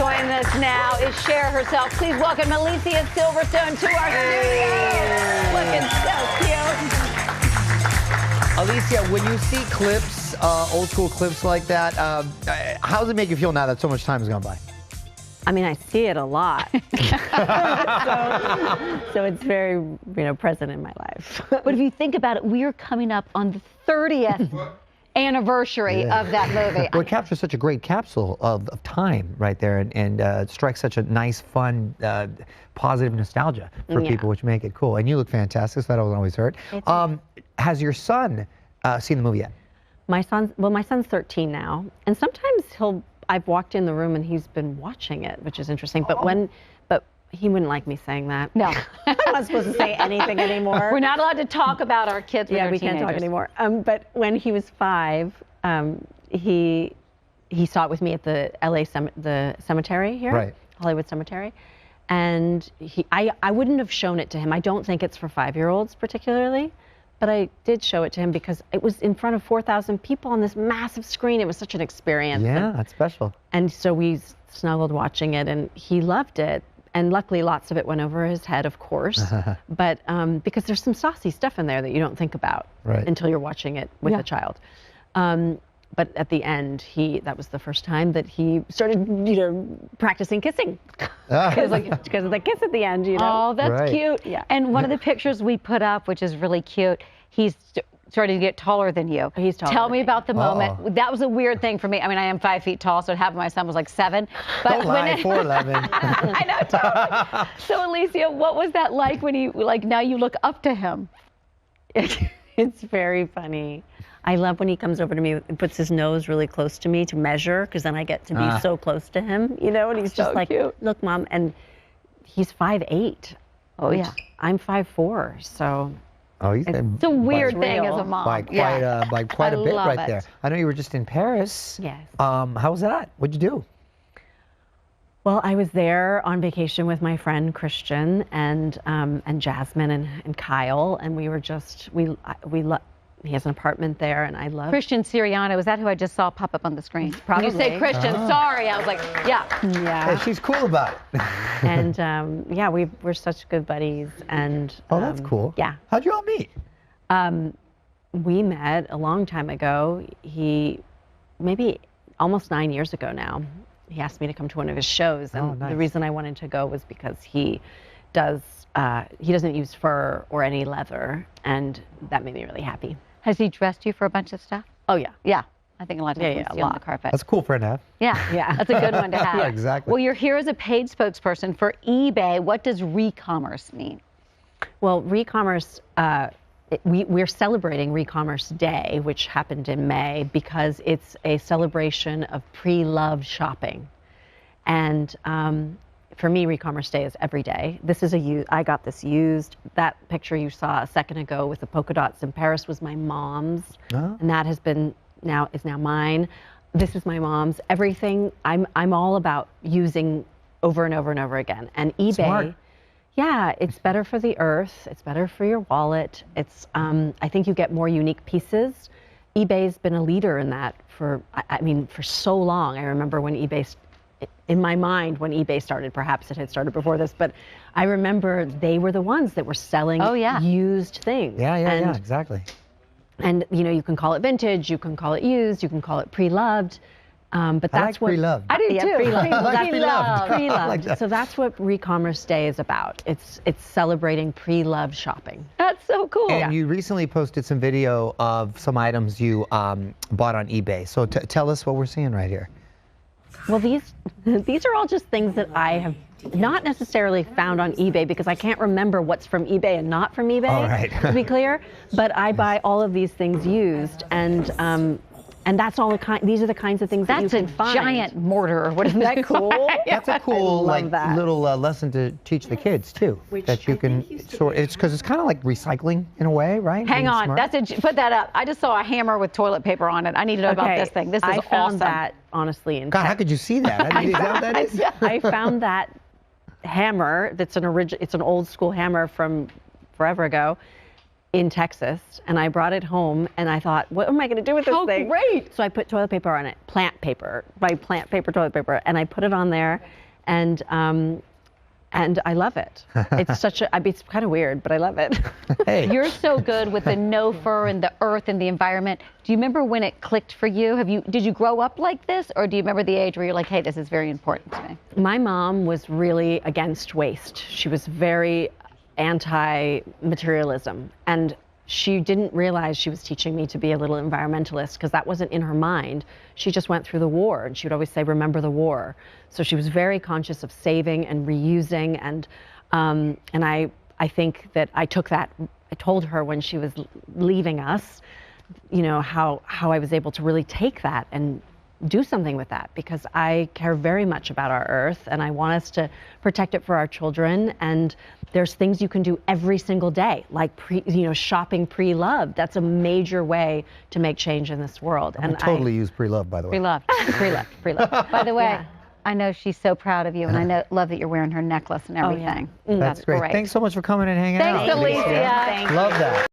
join us now is Cher herself. Please welcome Alicia Silverstone to our studio. Looking so cute. Alicia, when you see clips, old school clips like that, how does it make you feel now that so much time has gone by? I mean, I see it a lot. so it's very, present in my life. But if you think about it, we are coming up on the 30th anniversary of that movie. Well, it captures such a great capsule of time right there, and strikes such a nice, fun, positive nostalgia for people, which make it cool. And you look fantastic, so that doesn't always hurt. Has your son seen the movie yet? My son's 13 now, and sometimes I've walked in the room and he's been watching it, which is interesting. But but he wouldn't like me saying that. No, I'm not supposed to say anything anymore. We're not allowed to talk about our kids. Yeah, we can't talk anymore. But when he was 5, he saw it with me at the LA the cemetery here, right. Hollywood Cemetery, and I wouldn't have shown it to him. I don't think it's for 5-year-olds particularly. But I did show it to him because it was in front of 4,000 people on this massive screen. It was such an experience. Yeah, that's special. And so we snuggled watching it, and he loved it. And luckily, lots of it went over his head, of course. But because there's some saucy stuff in there that you don't think about until you're watching it with a child. But at the end, that was the first time that he started, practicing kissing. Because of the kiss at the end, Oh, that's cute. Yeah. And one of the pictures we put up, which is really cute, he's starting to get taller than you. He's taller. Tell me about the moment. That was a weird thing for me. I mean, I am 5 feet tall, so half of my son was like 7. But don't lie, 4'11". I know, totally. So, Alicia, what was that like when now you look up to him? It's very funny. I love when he comes over to me and puts his nose really close to me to measure, because then I get to be so close to him, and he's just like, cute. Look, Mom, and he's 5'8". Oh, yeah. I'm 5'4", so. Oh, it's a weird thing as a mom. By quite a bit right there. I know you were just in Paris. Yes. How was that? What'd you do? Well, I was there on vacation with my friend Christian and Jasmine and Kyle, and we were just he has an apartment there, and I love Christian Siriano. Is that who I just saw pop up on the screen? Probably. When you say Christian, sorry. I was like, yeah. Hey, she's cool about it. And we're such good buddies. And that's cool. Yeah. How'd you all meet? We met a long time ago. Maybe almost 9 years ago now. He asked me to come to one of his shows, and the reason I wanted to go was because he doesn't use fur or any leather, and that made me really happy. Has he dressed you for a bunch of stuff? Oh, yeah. Yeah. I think a lot of times a on lot. the carpet. That's a cool friend to have. Yeah. That's a good one to have. Yeah, exactly. Well, you're here as a paid spokesperson for eBay. What does Recommerce mean? Well, Recommerce, we're celebrating Recommerce Day, which happened in May, because it's a celebration of pre-loved shopping. And for me, Recommerce Day is every day. I got this used. That picture you saw a second ago with the polka dots in Paris was my mom's, and that is now mine. This is my mom's. Everything I'm all about using over and over and over again. And eBay, Smart. Yeah, it's better for the earth. It's better for your wallet. It's I think you get more unique pieces. eBay's been a leader in that for so long. I remember when in my mind, when eBay started, perhaps it had started before this, but I remember they were the ones that were selling used things. Yeah, exactly. And you can call it vintage, you can call it used, you can call it pre-loved. But that's what pre-loved. I do too. Pre-loved. Pre-loved. So that's what Recommerce Day is about. It's celebrating pre-loved shopping. That's so cool. And you recently posted some video of some items you bought on eBay. So tell us what we're seeing right here. Well, these are all just things that I have not necessarily found on eBay, because I can't remember what's from eBay and not from eBay, all right. to be clear. But I buy all of these things used, and that's all these are the kinds of things that you can find. That's a giant mortar. What isn't that cool? That's a cool little lesson to teach the kids too. That you can sort. It's because it's kind of like recycling in a way, right? Hang on, put that up. I just saw a hammer with toilet paper on it. I need to know about this thing. This is awesome. I found that honestly in God, how could you see that? Is that what that is? I found that hammer. It's an old school hammer from forever ago. in Texas, and I brought it home, and I thought, what am I going to do with this thing? Great! So I put toilet paper on it, plant paper, toilet paper, and I put it on there, and I love it. It's it's kind of weird, but I love it. Hey. You're so good with the no fur and the earth and the environment. Do you remember when it clicked for you? Did you grow up like this, or do you remember the age where you're like, hey, this is very important to me? My mom was really against waste. She was very anti-materialism, and she didn't realize she was teaching me to be a little environmentalist, because that wasn't in her mind. She just went through the war, and she would always say, remember the war. So she was very conscious of saving and reusing, and I think that I took that. I told her when she was leaving us, you know, how I was able to really take that and do something with that, because I care very much about our earth, and I want us to protect it for our children. And there's things you can do every single day, like shopping pre-loved. That's a major way to make change in this world. And totally use pre-loved, by the way. Pre-loved. Pre-loved. By the way, yeah. I know she's so proud of you, and I love that you're wearing her necklace and everything. Oh, yeah. That's great. Thanks so much for coming and hanging out. Thanks, Alicia. Love that.